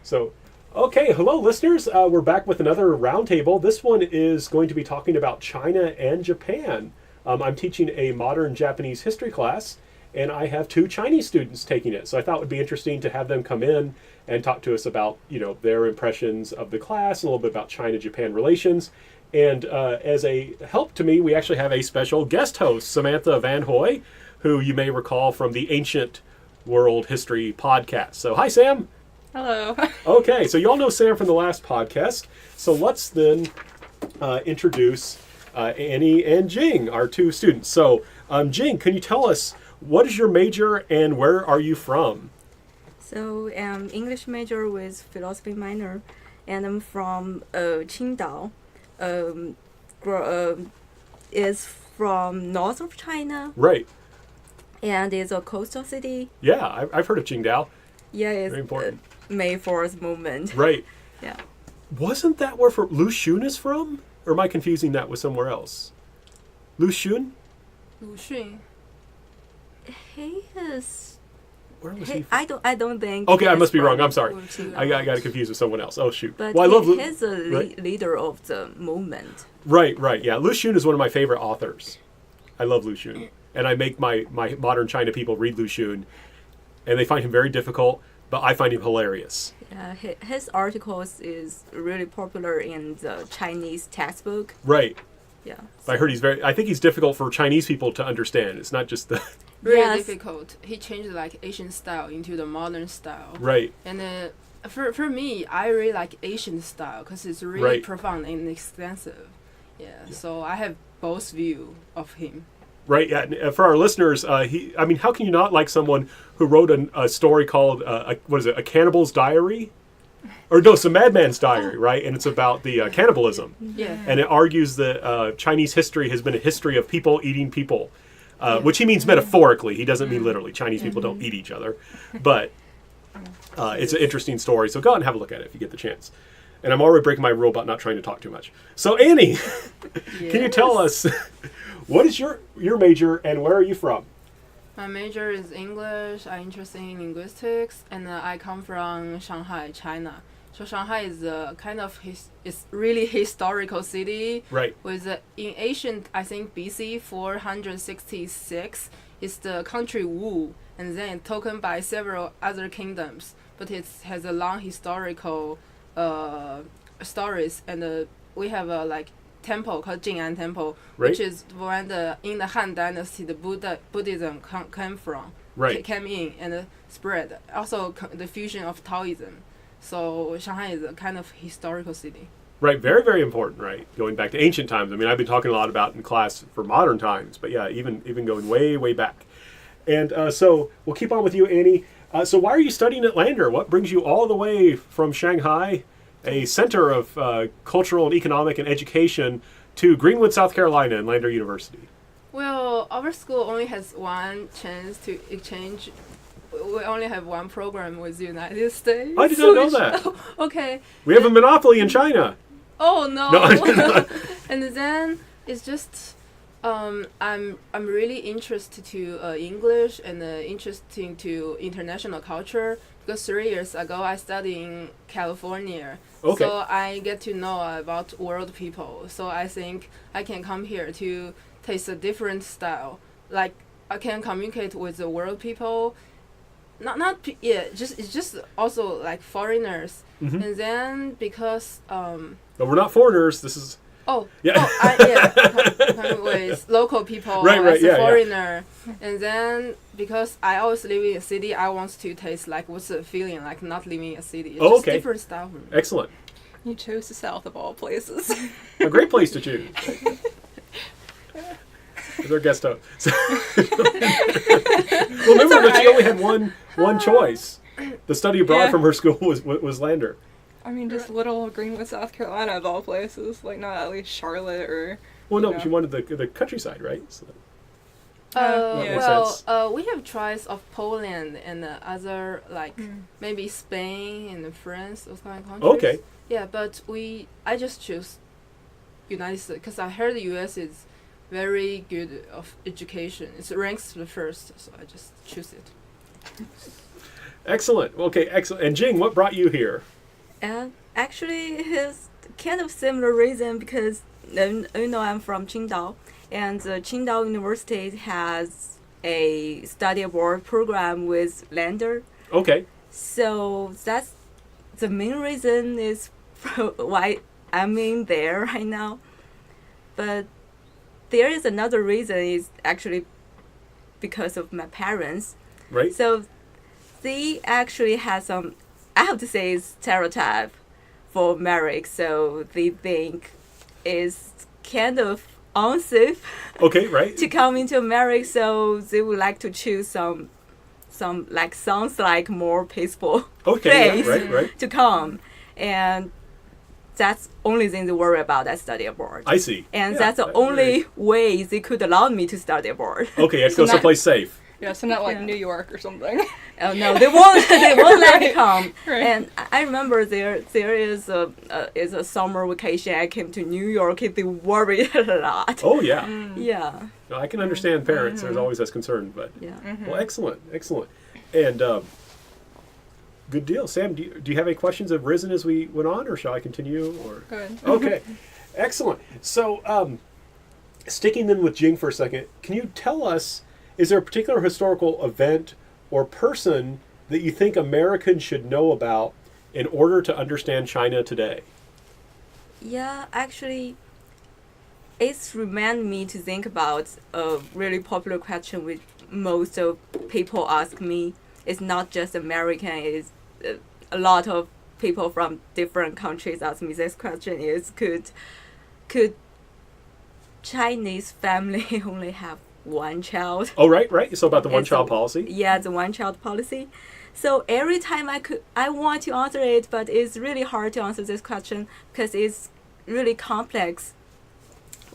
So, okay, hello, listeners. We're back with another roundtable. This one is going to be talking about China and Japan. I'm teaching a modern Japanese history class, and I have two Chinese students taking it. So I thought it would be interesting to have them come in and talk to us about, their impressions of the class, and a little bit about China-Japan relations. And as a help to me, we actually have a special guest host, Samantha Vanhoy, who you may recall from the Ancient World History podcast. So, hi, Sam. Hello. Okay, so you all know Sam from the last podcast. So let's then introduce Anni and Jing, our two students. So, Jing, can you tell us what is your major and where are you from? So, English major with philosophy minor, and I'm from Qingdao. Is from north of China. Right. And it's a coastal city. Yeah, I've heard of Qingdao. Yeah, it's very important. May 4th movement. Right. Yeah. Wasn't that where Lu Xun is from? Or am I confusing that with somewhere else? Lu Xun? Lu Xun. He is. Where was he from? I don't think. Okay, I must be wrong. I'm sorry. Wu-Xun. I got it confused with someone else. Oh, shoot. But well, I love he's the leader of the movement. Right. Yeah, Lu Xun is one of my favorite authors. I love Lu Xun. And I make my modern China people read Lu Xun, and they find him very difficult, but I find him hilarious. Yeah, his articles is really popular in the Chinese textbook. Right. Yeah. I heard I think he's difficult for Chinese people to understand. It's not just the... Very Yes. difficult. He changed like Asian style into the modern style. Right. And for me, I really like Asian style because it's really Right. profound and extensive. Yeah. So I have both view of him. Right, yeah. And for our listeners, how can you not like someone who wrote a story called, A Cannibal's Diary? Or no, it's a Madman's Diary, right? And it's about the cannibalism. Yeah. And it argues that Chinese history has been a history of people eating people, which he means metaphorically. He doesn't mean literally. Chinese people don't eat each other. But it's an interesting story, so go out and have a look at it if you get the chance. And I'm already breaking my rule about not trying to talk too much. So Anni, can you tell us... What is your major and where are you from? My major is English. I'm interested in linguistics, and I come from Shanghai, China. So Shanghai is a kind of it's really historical city. Right. With in ancient, I think BC 466 is the country Wu, and then taken by several other kingdoms. But it has a long historical stories, and we have a temple called Jing Temple, Right. which is when in the Han Dynasty the Buddhism came from, Right. came in and spread. Also the fusion of Taoism. So Shanghai is a kind of historical city. Right, very, very important, right? Going back to ancient times. I mean, I've been talking a lot about in class for modern times, but yeah, even going way, way back. And so we'll keep on with you, Anni. So why are you studying at Lander? What brings you all the way from Shanghai, a center of cultural and economic and education, to Greenwood, South Carolina, and Lander University? Well, our school only has one chance to exchange. We only have one program with the United States. I did not know that. Okay. We have a monopoly in China. Oh no. No. And then it's just I'm really interested to English and interested to international culture because 3 years ago I studied in California. Okay. So I get to know about world people. So I think I can come here to taste a different style. Like I can communicate with the world people. It's just also like foreigners. Mm-hmm. And then because But we're not foreigners. This is... Yeah. come with local people Right, as a yeah. foreigner. And then because I always live in a city, I want to taste like what's the feeling like not living in a city. It's just Okay. different style for me. Excellent. You chose the South of all places. A great place to choose. As our guest host. Well, remember that she only had one choice. The study abroad Yeah. from her school was Lander. I mean, just little Greenwood, South Carolina of all places. Like, not at least Charlotte or... Well, no, Yeah. she wanted the countryside, right? So, Yeah. Well, we have choice of Poland and other like Mm. maybe Spain and France, those kind of countries. okay. Yeah, but I just choose United States because I heard the U.S. is very good of education. It ranks the first, so I just choose it. Excellent. Okay, excellent. And Jing, what brought you here? And actually, it's kind of similar reason because I'm from Qingdao, and the Qingdao University has a study abroad program with Lander. Okay. So that's the main reason is why I'm in there right now. But there is another reason is actually because of my parents. Right. So they actually have some, I have to say, stereotype for marriage. So they think it's kind of unsafe Okay. Right. to come into a marriage. So they would like to choose some like sounds like more peaceful Okay. place Yeah, right. to come, and that's only thing they worry about that study abroad. I see. And Yeah, that's the only way they could allow me to study abroad. Okay. I have to go So someplace safe. Yeah, so not like Yeah. New York or something. Oh no, they won't. They won't let me Right, come. right. And I remember there is a summer vacation. I came to New York. They worried a lot. Oh yeah. Yeah, No, I can understand parents. There's always this concern, but yeah. well, excellent. And good deal, Sam. Do you have any questions of risen as we went on, or shall I continue? Or Good. okay, excellent. So, sticking then with Jing for a second, can you tell us, is there a particular historical event or person that you think Americans should know about in order to understand China today? Yeah, actually, it's reminded me to think about a really popular question which most of people ask me. It's not just American, it's a lot of people from different countries ask me this question is could Chinese family only have one child? Oh, right. So about the It's one-child a- policy. Yeah, the one child policy. So every time I want to answer it, but it's really hard to answer this question because it's really complex.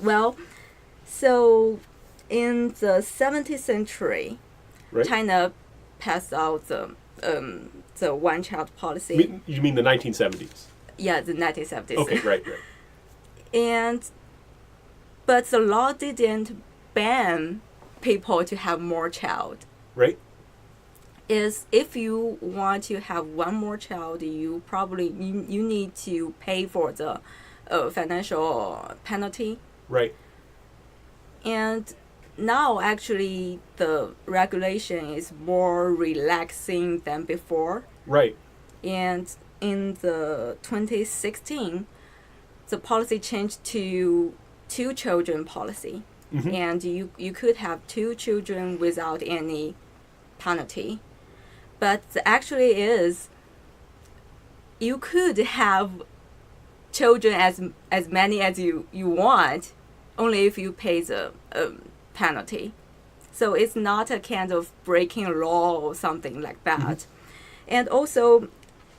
Well, so in the 17th century, Right. China passed out the one child policy. You mean the 1970s? Yeah, the 1970s. Okay, right. But the law didn't ban people to have more child. Right. Is if you want to have one more child, you probably you need to pay for the financial penalty. Right. And now actually the regulation is more relaxing than before. Right. And in the 2016, the policy changed to 2 children policy. Mhm. And you could have 2 children without any penalty. But actually is you could have children as many as you want, only if you pay the penalty. So it's not a kind of breaking law or something like that. Mm-hmm. And also,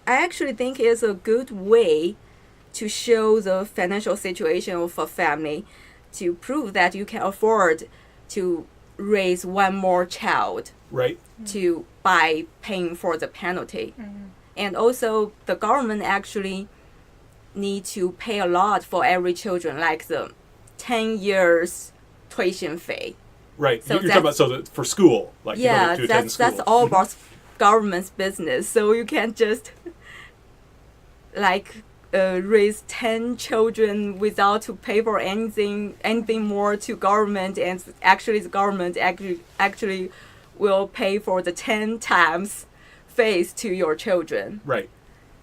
I actually think it's a good way to show the financial situation of a family, to prove that you can afford to raise one more child Right. to by paying for the penalty. And also the government actually need to pay a lot for every children, like the 10 years tuition fee. Right. So You're talking about for school, like Yeah, to attend school. that's all about government's business. So you can't just like raise 10 children without to pay for anything more to government, and actually the government actually will pay for the 10 times fees to your children. Right.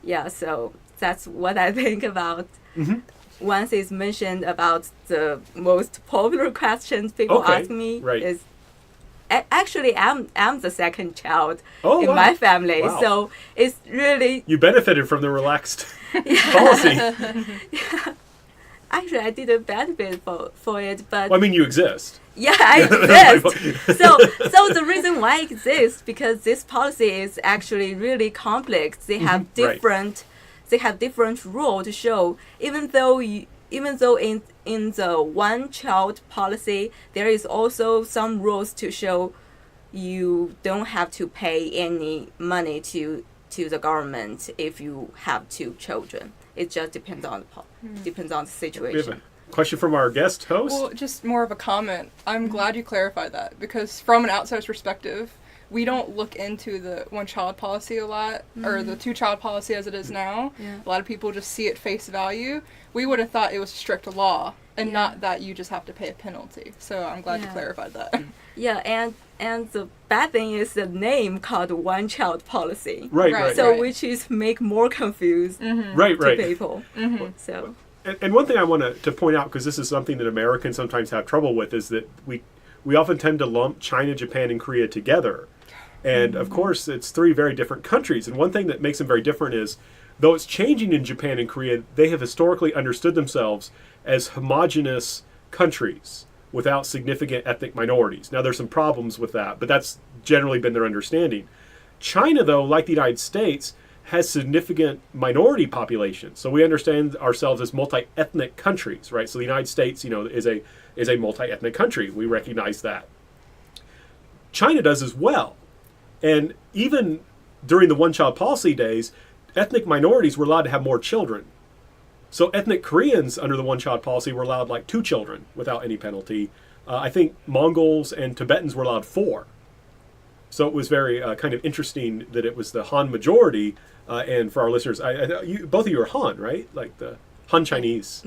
Yeah, so that's what I think about. Mm-hmm. Once it's mentioned about the most popular questions people Okay, ask me right. is actually I'm the second child Oh, in wow. my family, Wow. so it's really You benefited from the relaxed policy. actually I didn't benefit for it, but Well, I mean, you exist. yeah, I exist. so the reason why it exists because this policy is actually really complex. They have Mhm, right. different rules to show. Even though in the one child policy there is also some rules to show you don't have to pay any money to the government if you have 2 children. It just depends on the We have situation. a question from our guest host. Well, just more of a comment. I'm glad you clarified that because from an outsider's perspective, we don't look into the one-child policy a lot, or the two-child policy as it is now. Yeah. A lot of people just see it face value. We would have thought it was strict law, and not that you just have to pay a penalty. So I'm glad you clarified that. Yeah, and the bad thing is the name called one child policy. Right. So which is make more confused Right. to people. So And one thing I want to point out, because this is something that Americans sometimes have trouble with, is that we often tend to lump China, Japan, and Korea together. And of course, it's three very different countries. And one thing that makes them very different is, though it's changing in Japan and Korea, they have historically understood themselves as homogenous countries without significant ethnic minorities. Now, there's some problems with that, but that's generally been their understanding. China, though, like the United States, has significant minority populations. So we understand ourselves as multi-ethnic countries, right? So the United States, is a multi-ethnic country. We recognize that. China does as well. And even during the one-child policy days, ethnic minorities were allowed to have more children. So ethnic Koreans under the one-child policy were allowed like 2 children without any penalty. I think Mongols and Tibetans were allowed 4. So it was very kind of interesting that it was the Han majority. And for our listeners, both of you are Han, right? Like the Han Chinese.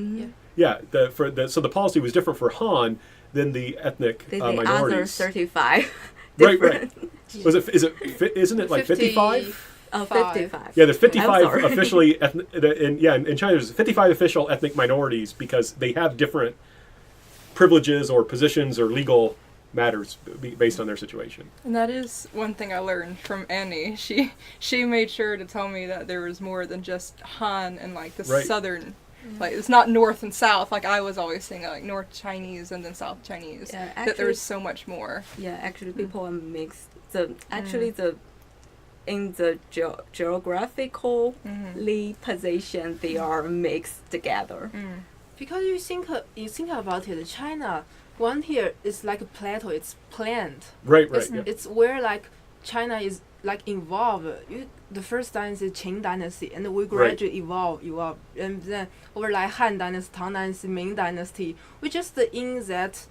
Yeah. So the policy was different for Han than the ethnic the minorities. other 35. Right. Isn't it like 55? Oh, 55. Yeah, there's I'm 55 sorry. officially, in China there's 55 official ethnic minorities because they have different privileges or positions or legal matters based on their situation. And that is one thing I learned from Annie. She made sure to tell me that there was more than just Han and like the southern, like it's not north and south like I was always saying, like North Chinese and then South Chinese. Yeah, that there was so much more. Yeah, actually people are mixed. In the geographical position, they are mixed together. Because you think about it, China, one here is like a plateau. It's planned. Right. It's where like China is like involved. The first dynasty is Qing dynasty, and we gradually evolve, and then over like Han dynasty, Tang dynasty, Ming dynasty. We just in that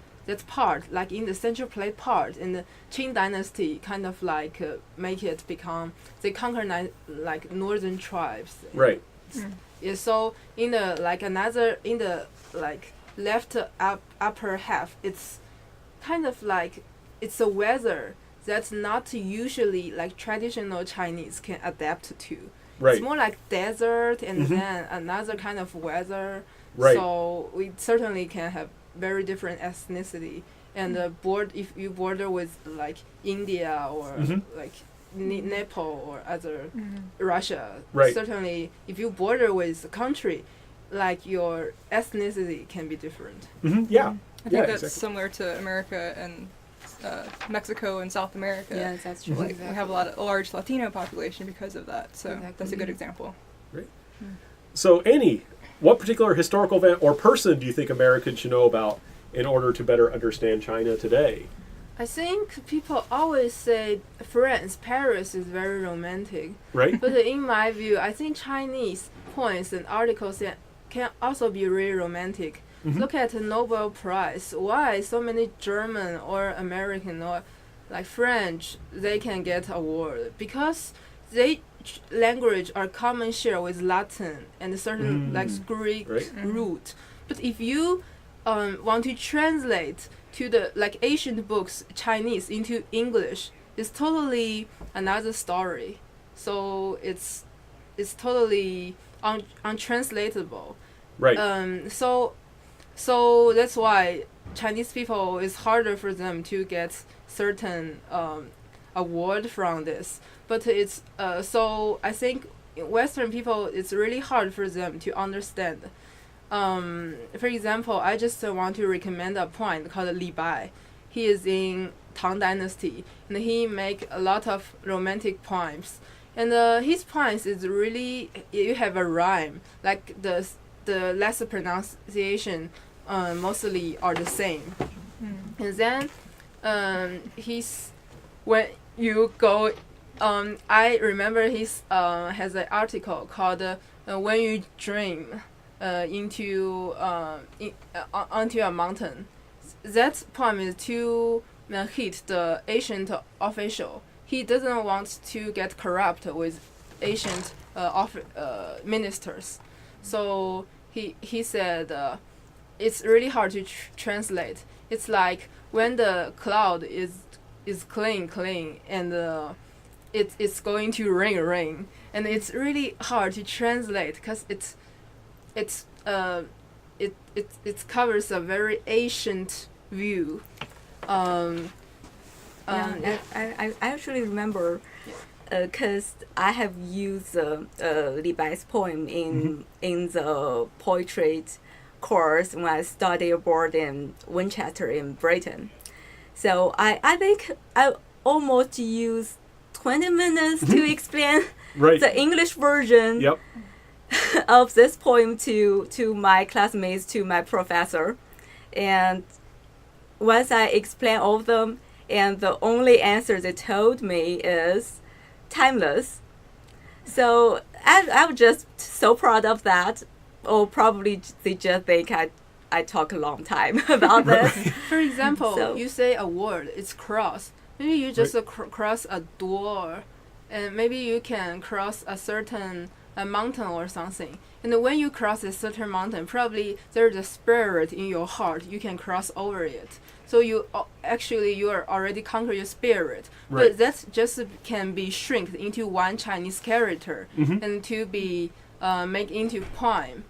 part, like in the central plate part, and the Qing dynasty kind of like make it become they conquer like northern tribes. Right. Yeah. So in the left upper half, it's kind of like it's a weather that's not usually like traditional Chinese can adapt to. Right. It's more like desert and then another kind of weather. Right. So we certainly can have very different ethnicity. And if you border with like India or like Nepal or other Russia, certainly if you border with a country, like your ethnicity can be different. Yeah. I think that's similar to America and Mexico and South America. Yeah, that's true. Like, we have a large Latino population because of that. So that's a good example. Great. So Annie, what particular historical event or person do you think Americans should know about in order to better understand China today? I think people always say France, Paris is very romantic. Right. But in my view, I think Chinese poems and articles can also be really romantic. Look at the Nobel Prize. Why so many German or American or like French, they can get award? Because they language are common share with Latin and certain like Greek root. But if you want to translate to the like ancient books Chinese into English, it's totally another story. So it's totally untranslatable. Right. So that's why Chinese people, it's harder for them to get certain award from this. But it's so I think Western people, it's really hard for them to understand. For example, I just want to recommend a poet called Li Bai. He is in Tang Dynasty, and he make a lot of romantic poems. And his poems is really, you have a rhyme, like the lesser pronunciation mostly are the same. And then when you go, I remember his has an article called "When You Dream onto a mountain." That poem is to hit the ancient official. he doesn't want to get corrupt with ancient ministers. So he said it's really hard to translate. It's like when the cloud is clean and it's going to rain, and it's really hard to translate because it covers a very ancient view. I actually remember because I have used Li Bai's poem in the poetry course when I studied abroad in Winchester in Britain. So I think I almost used 20 minutes to explain the English version of this poem to my classmates, to my professor. And once I explained all of them, and the only answer they told me is timeless. So I'm just so proud of that. Or probably they just think I talk a long time about this. For example, So- you say a word, it's cross. Maybe you just cross a door, and maybe you can cross a certain mountain or something. And when you cross a certain mountain, probably there's a spirit in your heart. You can cross over it. So you are already conquer your spirit. Right. But that just can be shrinked into one Chinese character and to be made into poem.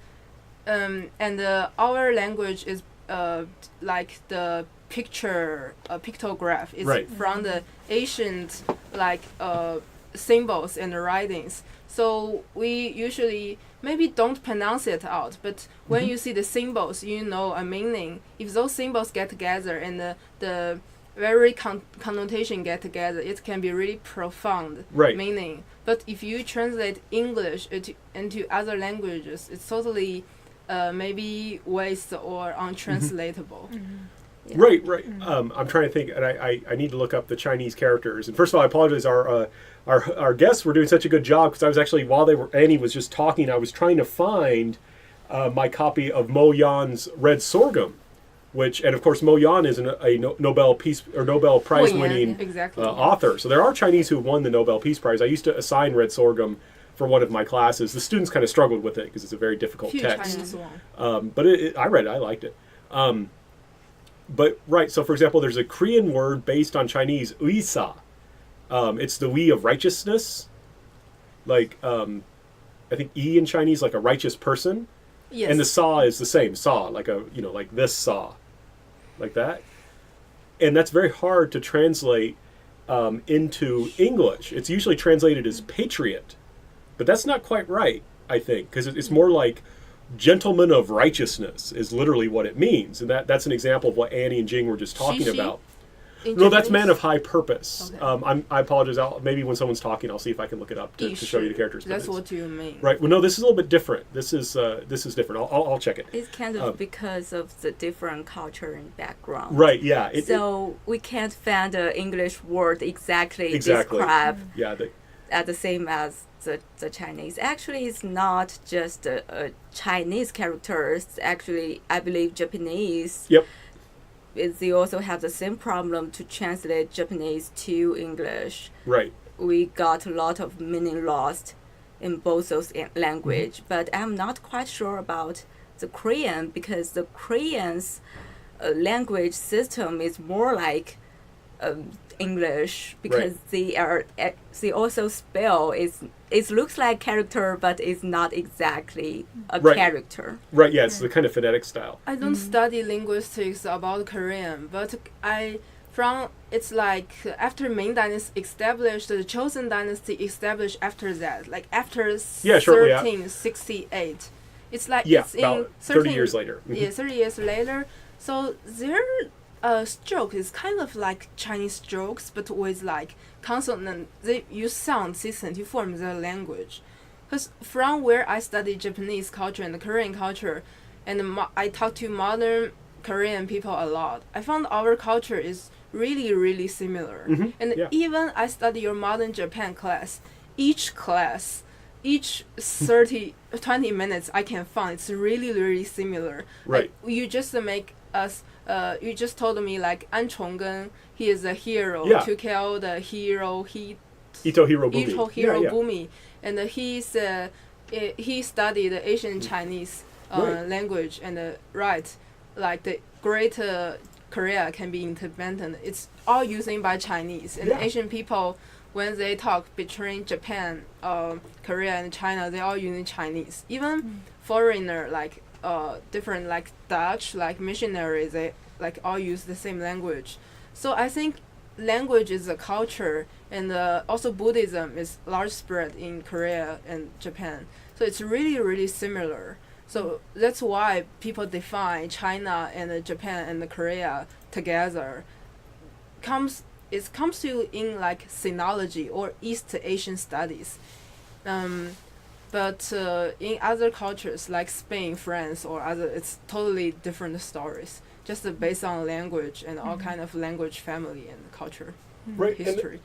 And our language is like the pictograph is from the ancient symbols and writings. So we usually maybe don't pronounce it out, but when you see the symbols, you know a meaning. If those symbols get together and the very connotation get together, it can be really profound meaning. But if you translate English into other languages, it's totally maybe waste or untranslatable. Yeah. Right. I'm trying to think, and I need to look up the Chinese characters. And first of all, I apologize. Our guests were doing such a good job because I was actually, while Annie was just talking, I was trying to find my copy of Mo Yan's Red Sorghum, and of course Mo Yan is a Nobel Prize winning author. So there are Chinese who won the Nobel Peace Prize. I used to assign Red Sorghum for one of my classes. The students kind of struggled with it because it's a very difficult text. Chinese one. But I read it. I liked it. So for example, there's a Korean word based on Chinese, uisa. It's the we of righteousness. Like, I think E in Chinese, like a righteous person. Yes. And the saw is the same, saw, like like this saw. Like that. And that's very hard to translate into English. It's usually translated as patriot. But that's not quite right, I think, because it's more like gentleman of righteousness is literally what it means. And that's an example of what Annie and Jing were just talking about. No, that's man of high purpose. Okay. I apologize. Maybe when someone's talking, I'll see if I can look it up to show you the characters. That's what you mean. Right. Well, no, this is a little bit different. This is different. I'll check it. It's kind of because of the different culture and background. Right. Yeah. So we can't find an English word exactly. Describe the same as the Chinese. Actually, it's not just a Chinese characters. Actually, I believe Japanese. Yep. They also have the same problem to translate Japanese to English. Right. We got a lot of meaning lost in both those language, but I'm not quite sure about the Korean because the Korean's language system is more like English because they also spell it looks like character but it's not exactly a character. Right, yeah, it's the kind of phonetic style. I don't study linguistics about Korean, but it's like after Ming Dynasty established, the Chosen Dynasty established after that, like after 1368. It's like it's about in 30 years later. Yeah, 30 years later. So their stroke is kind of like Chinese strokes, but with like consonant. They use sound system to form their language. Because from where I studied Japanese culture and the Korean culture, and I talk to modern Korean people a lot, I found our culture is really, really similar. Even I study your modern Japan class, each 20 minutes I can find it's really, really similar. Right. Like, you just make us you just told me like An Chonggen, he is a hero to kill the hero Ito Hirobumi. Ito Hirobumi, and he studied Asian Chinese language and like the Great Korea can be independent. It's all using by Chinese, and Asian people when they talk between Japan, Korea, and China, they all using Chinese. Even foreigner like different like Dutch, like missionaries, they like all use the same language. So I think language is a culture, and also Buddhism is large spread in Korea and Japan. So it's really, really similar. So that's why people define China and Japan and Korea together. It comes to in like sinology or East Asian studies. But in other cultures like Spain, France, or other, it's totally different stories. Just based on language and all kind of language family and culture, history.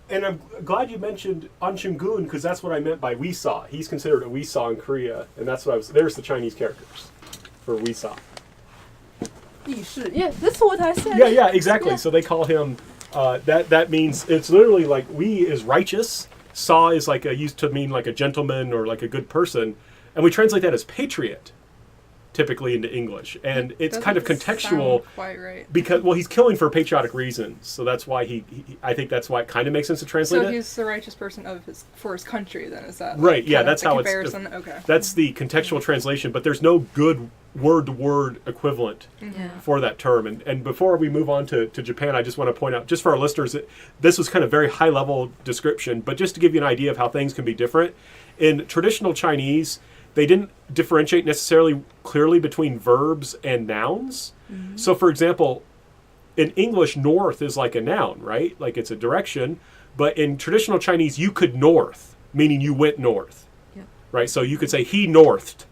And I'm glad you mentioned An Chonggun because that's what I meant by Weesaw. He's considered a Weesaw in Korea, and that's what there's the Chinese characters for Weesaw. Yeah, that's what I said. Yeah, exactly. Yeah. So they call him. That means it's literally like we is righteous. Saw is like used to mean like a gentleman or like a good person, and we translate that as patriot, typically into English, and it's kind of contextual. Quite right. Because he's killing for patriotic reasons, so that's why I think that's why it kind of makes sense to translate it. So he's the righteous person for his country. Then is that right? Yeah, that's how comparison? Okay. That's the contextual translation, but there's no good word-to-word equivalent for that term. And before we move on to Japan, I just want to point out, just for our listeners, that this was kind of very high-level description, but just to give you an idea of how things can be different. In traditional Chinese, they didn't differentiate necessarily clearly between verbs and nouns. Mm-hmm. So, for example, in English, north is like a noun, right? Like it's a direction. But in traditional Chinese, you could north, meaning you went north, right? So you could say he northed,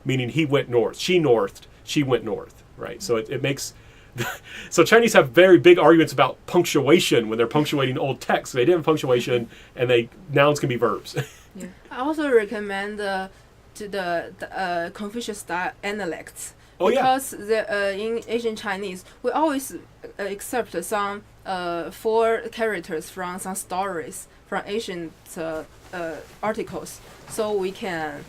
meaning he went north. She northed, she went north, right? So it makes... So Chinese have very big arguments about punctuation when they're punctuating old texts. They didn't have punctuation, and nouns can be verbs. I also recommend... to the Confucius style analects. Because in Asian Chinese, we always accept some 4 characters from some stories from ancient articles, so we can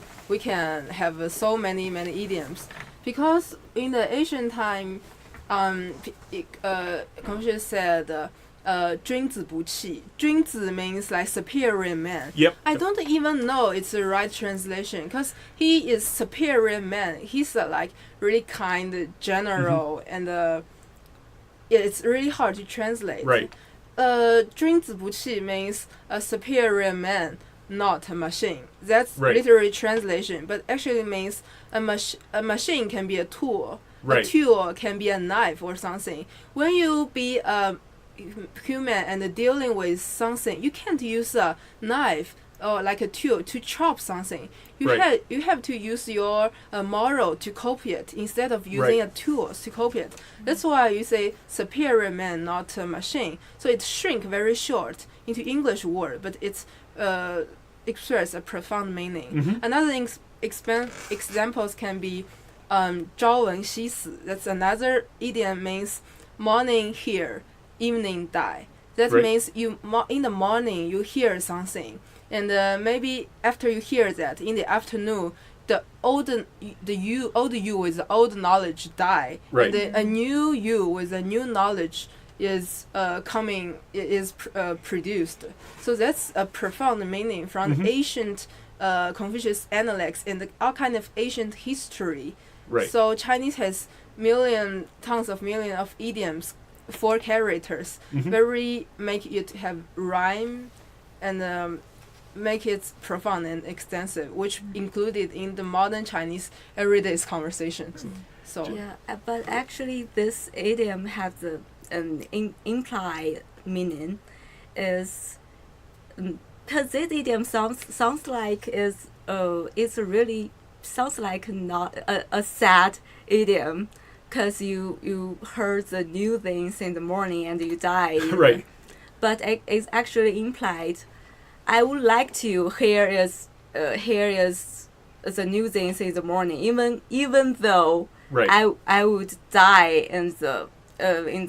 have so many idioms. Because in the ancient time, Confucius said. 君子不器. 君子 means like superior man. Yep. I don't even know it's the right translation because he is superior man. He's like really kind, general, and it's really hard to translate. Right. 君子不器 means a superior man, not a machine. That's literary translation, but actually means a machine can be a tool. Right. A tool can be a knife or something. When you be human and dealing with something, you can't use a knife or like a tool to chop something. You have to use your moral to copy it instead of using a tool to copy it. That's why you say superior man, not a machine. So it shrink very short into English word, but it's express a profound meaning. Mm-hmm. Another examples can be 朝闻夕死. That's another idiom, means morning hear, evening die. That means you in the morning you hear something, and maybe after you hear that in the afternoon, the old you with the old knowledge die, and a new you with a new knowledge is produced. So that's a profound meaning from the ancient Confucius analects and all kind of ancient history. So Chinese has tons of millions of idioms, 4 characters, very make it have rhyme, and make it profound and extensive, which included in the modern Chinese everyday conversation. So but actually this idiom has an implied meaning, is because this idiom sounds like it's really sounds like not a sad idiom. Because you heard the new things in the morning and you die. Right. But it's actually implied. I would like to hear is the new things in the morning, even though Right. I would die in the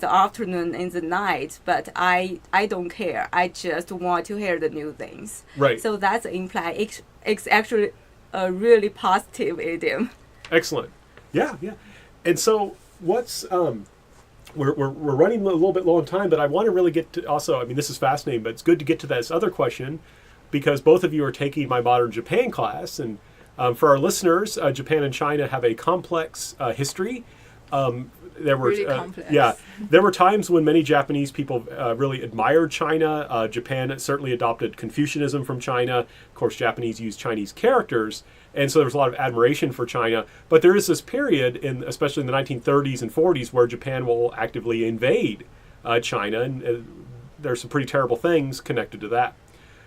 afternoon, in the night, but I don't care. I just want to hear the new things. Right. So that's imply it's actually a really positive idiom. Excellent. Yeah, yeah. And so what's we're running a little bit low on time, but I want to really get to also, I mean, this is fascinating, but it's good to get to this other question because both of you are taking my Modern Japan class. And for our listeners, Japan and China have a complex history. There were Really complex. Yeah, there were times when many Japanese people really admired China. Japan certainly adopted Confucianism from China. Of course, Japanese used Chinese characters, and so there was a lot of admiration for China. But there is this period, especially in the 1930s and 40s, where Japan will actively invade China, and there's some pretty terrible things connected to that.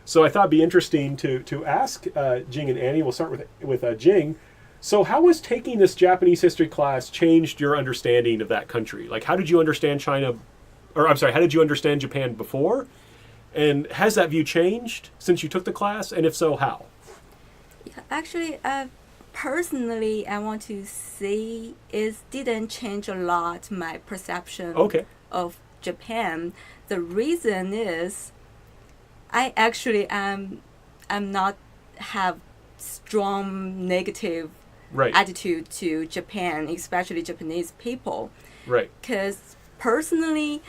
So I thought it'd be interesting to ask Jing and Annie. We'll start with Jing. So how has taking this Japanese history class changed your understanding of that country? Like, how did you understand China, or I'm sorry, how did you understand Japan before? And has that view changed since you took the class? And if so, how? Yeah, actually, personally, I want to say it didn't change a lot my perception of Japan. The reason is I actually am not have strong negative attitude to Japan, especially Japanese people. Right. Because personally,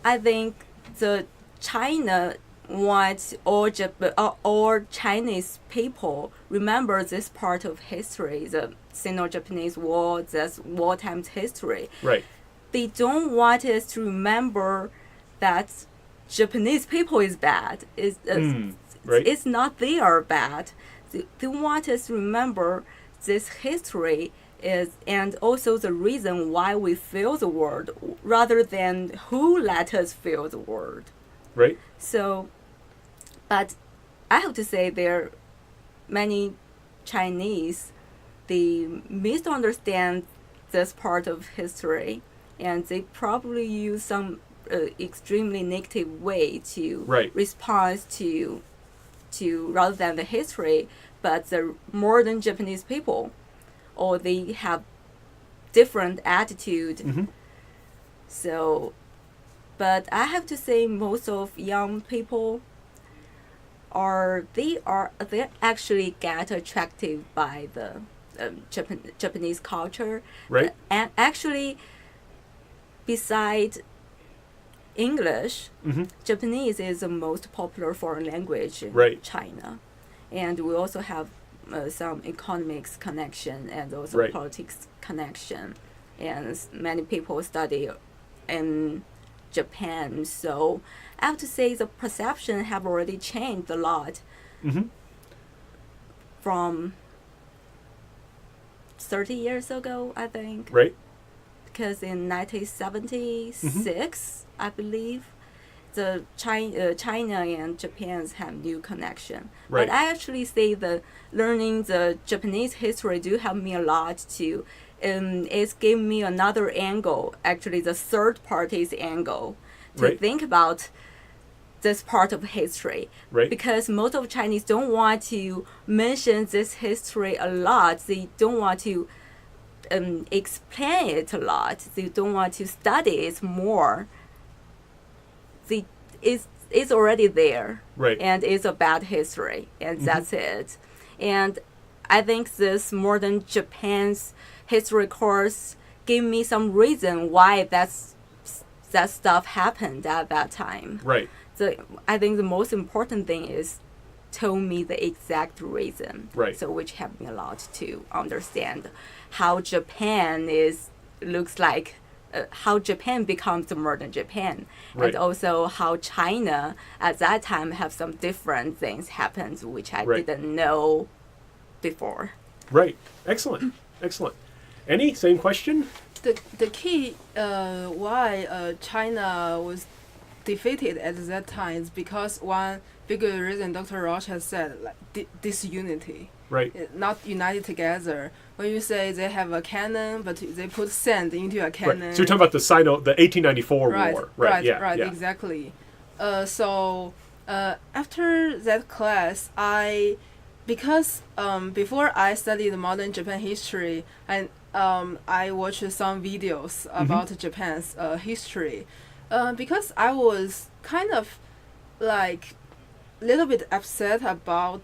I think the China wants all Chinese people remember this part of history, the Sino-Japanese War, this wartime history. Right. They don't want us to remember that Japanese people is bad. It's not they are bad. They want us to remember this history is, and also the reason why we feel the world, rather than who let us feel the world. Right. So, but I have to say there are many Chinese, they misunderstand this part of history, and they probably use some extremely negative way to respond to rather than the history, but the modern Japanese people, or they have different attitude. Mm-hmm. So, but I have to say most of young people they actually get attracted by the Japanese culture. Right. And actually, beside English, Japanese is the most popular foreign language in China. And we also have some economics connection and also politics connection. And many people study in Japan. So I have to say the perception have already changed a lot from 30 years ago, I think. Right. Because in 1976, I believe, the China and Japan have new connection. Right. But I actually say the learning the Japanese history do help me a lot too. It's given me another angle, actually the third party's angle, to think about this part of history. Right. Because most of Chinese don't want to mention this history a lot. They don't want to explain it a lot. They don't want to study it more. It's already there, and it's a bad history, and that's it. And I think this modern Japan's history course gave me some reason why that stuff happened at that time. Right. So I think the most important thing is told me the exact reason. Right. So which helped me a lot to understand how Japan looks like. How Japan becomes the modern Japan, and also how China at that time have some different things happen which I didn't know before. Right. Excellent. Excellent. Annie, same question? The key why China was defeated at that time is because one big reason Dr. Rausch has said, like disunity. Right. Not united together. When you say they have a cannon, but they put sand into a cannon. Right. So you're talking about the 1894 war. Right, yeah. Exactly. So after that class, I because before I studied modern Japan history, and I watched some videos about Japan's history, because I was kind of like little bit upset about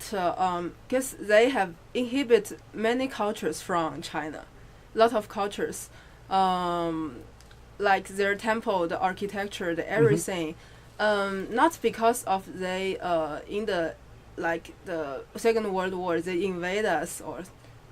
because they have inhibit many cultures from China, lot of cultures, like their temple, the architecture, the everything, not because of they in the like the Second World War they invade us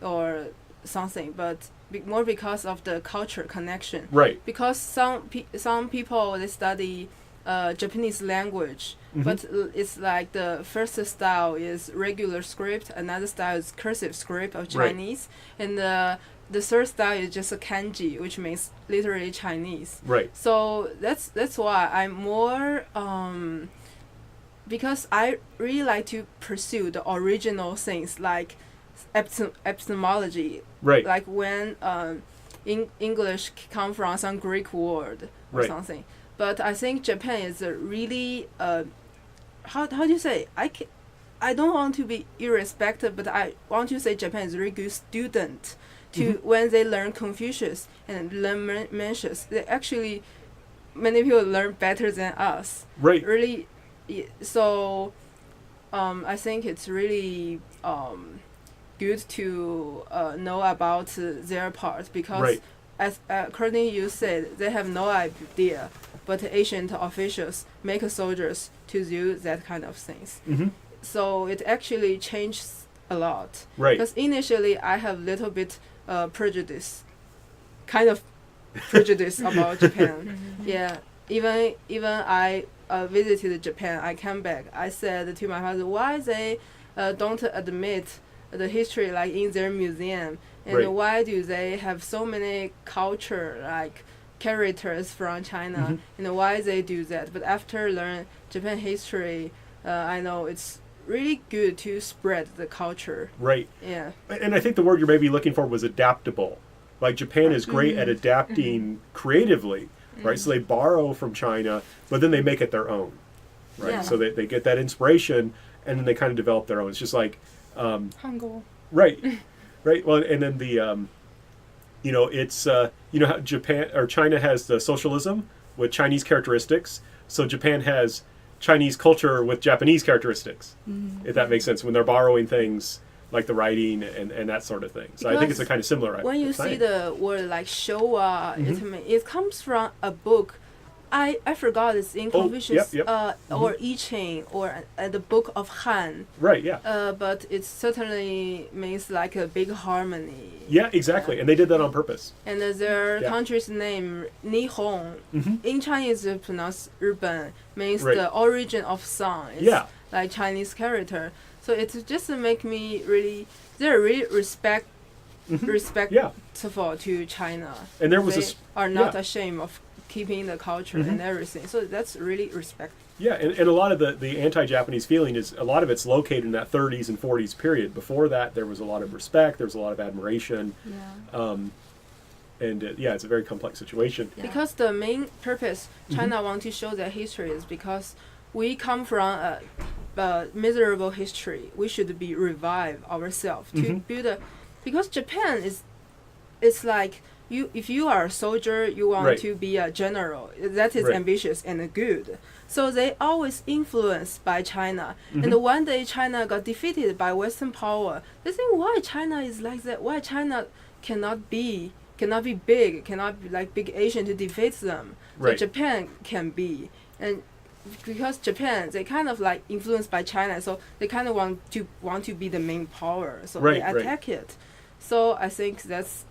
or something, but more because of the culture connection. Right. Because some people they study Japanese language, but it's like the first style is regular script, another style is cursive script of Chinese, and the third style is just a kanji, which means literally Chinese. Right. So that's why I'm more because I really like to pursue the original things like epistemology. Right. Like when English come from some Greek word or Right. something. But I think Japan is a really how do you say? I don't want to be irrespective, but I want to say Japan is a really good student to when they learn Confucius and learn Mencius. They actually many people learn better than us. Right. Really, so I think it's really good to know about their part because Right. as according you said, they have no idea, but ancient officials make soldiers to do that kind of things. So it actually changes a lot. Right. Because initially I have little bit prejudice, kind of prejudice about Japan. Yeah, even I visited Japan. I came back. I said to my father, why they don't admit the history like in their museum, and Right. why do they have so many culture like characters from China, and why they do that? But after learn Japan history, I know it's really good to spread the culture. Right. Yeah. And I think the word you're maybe looking for was adaptable. Like Japan is great at adapting creatively, right? So they borrow from China, but then they make it their own, right? Yeah. So they get that inspiration, and then they kind of develop their own. It's just like, Hangul. right, right. Well, and then the, it's how Japan or China has the socialism with Chinese characteristics. So Japan has Chinese culture with Japanese characteristics, if that makes sense. When they're borrowing things like the writing and that sort of thing. So I think it's a kind of similar. When you see the word like Showa, it comes from a book. I forgot it's in Confucius yep. or I Ching or the book of Han. Right. Yeah. But it certainly means like a big harmony. Yeah. Exactly. And they did that on purpose. And their country's name Nihon in Chinese is pronounced 日本, means Right. the origin of song. It's Yeah. like Chinese character. So it just make me really they're really respectful to China. And there was they are not yeah. ashamed of keeping the culture and everything. So that's really respect. Yeah, and a lot of the anti-Japanese feeling is a lot of it's located in that 30s and 40s period. Before that, there was a lot of respect, there was a lot of admiration, and it's a very complex situation. Yeah. Because the main purpose China want to show their history is because we come from a miserable history. We should be revive ourselves to build a. Because Japan it's like. If you are a soldier, you want Right. to be a general. That is Right. ambitious and good. So they always influenced by China. And one day China got defeated by Western power. They think why China is like that? Why China cannot be big, cannot be like big Asian to defeat them. So Right. Japan can be. And because Japan, they kind of like influenced by China, so they kind of want to be the main power. So Right, they right. attack it. So I think that's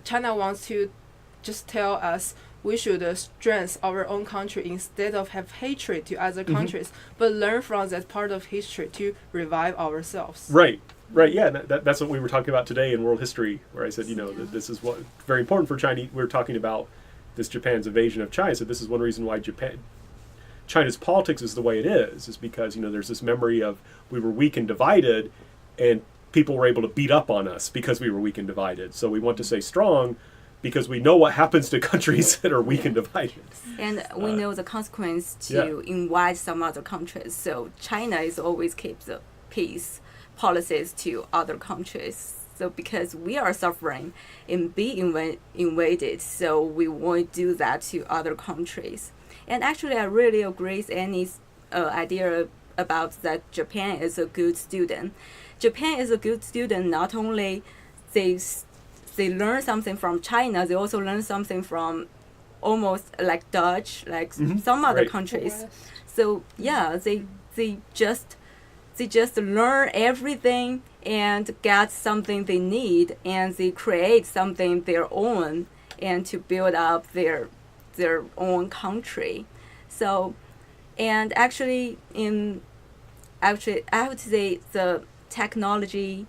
China wants to just tell us we should strengthen our own country instead of have hatred to other countries, but learn from that part of history to revive ourselves. Right, yeah, and that's what we were talking about today in world history, where I said, that this is what very important for China. We were talking about this Japan's invasion of China. So this is one reason why China's politics is the way it is because there's this memory of we were weak and divided, and people were able to beat up on us because we were weak and divided. So we want to stay strong because we know what happens to countries that are weak and divided. And we know the consequence to invite some other countries. So China is always keep the peace. policies to other countries. So because we are suffering and being invaded, so we won't do that to other countries. And actually, I really agree with Annie's idea about that Japan is a good student. Japan is a good student. Not only they learn something from China, they also learn something from almost like Dutch, like some other countries. So yeah, they just learn everything and get something they need, and they create something their own, and to build up their own country. So, and actually I would say the technology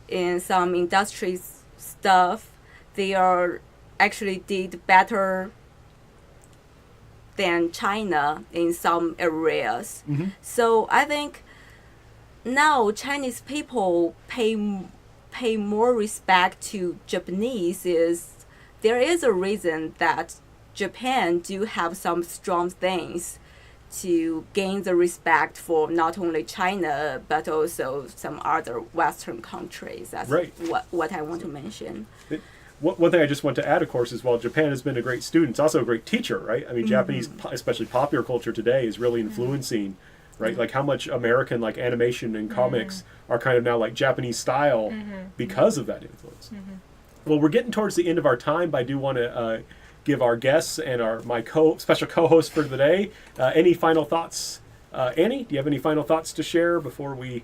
in some industries stuff, they are actually did better than China in some areas. So I think now Chinese people pay more respect to Japanese. There is a reason that Japan do have some strong things to gain the respect for not only China but also some other Western countries. That's what I want to mention. One thing I just want to add, of course, is while Japan has been a great student, it's also a great teacher, right? I mean, Japanese, especially popular culture today, is really influencing, right? Like how much American like animation and comics are kind of now like Japanese style because of that influence. Well, we're getting towards the end of our time, but I do want to give our guests and my special co-host for the day any final thoughts. Annie, do you have any final thoughts to share before we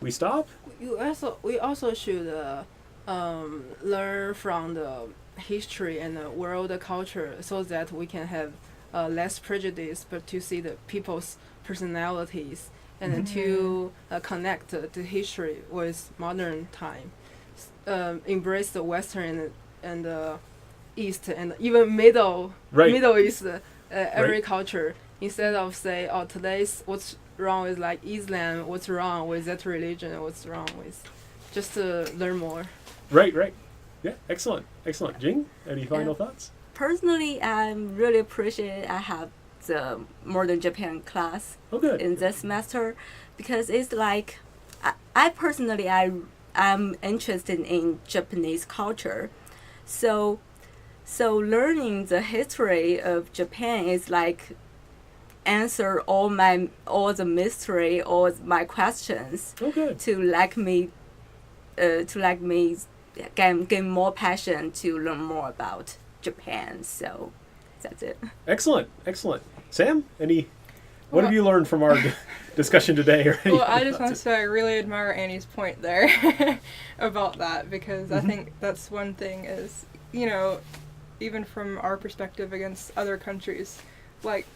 stop? We also should learn from the history and the world culture so that we can have less prejudice, but to see the people's personalities and to connect the history with modern time. Embrace the Western and the East and even Middle East, every culture, instead of say, oh, today's what's wrong with like Islam, what's wrong with that religion, what's wrong with, just to learn more. Right. Yeah, excellent. Jing, any final thoughts? Personally, I really appreciate I have the Modern Japan class in this semester, because it's like I personally I'm interested in Japanese culture, so learning the history of Japan is like answer all the mystery, all my questions to like me gain more passion to learn more about Japan. So that's it. Excellent. Sam, what have you learned from our discussion today? Well, I just want to say I really admire Annie's point there about that, because I think that's one thing is, you know, even from our perspective against other countries, like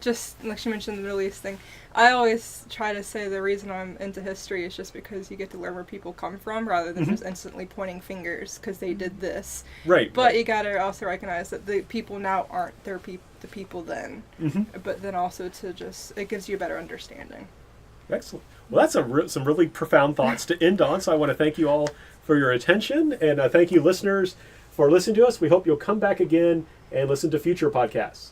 just like she mentioned the Middle East thing, I always try to say the reason I'm into history is just because you get to learn where people come from rather than just instantly pointing fingers because they did this. Right. But you gotta also recognize that the people now aren't the people then. But then also it gives you a better understanding. Excellent. Well, that's some really profound thoughts to end on. So I want to thank you all for your attention, and thank you listeners for listening to us. We hope you'll come back again and listen to future podcasts.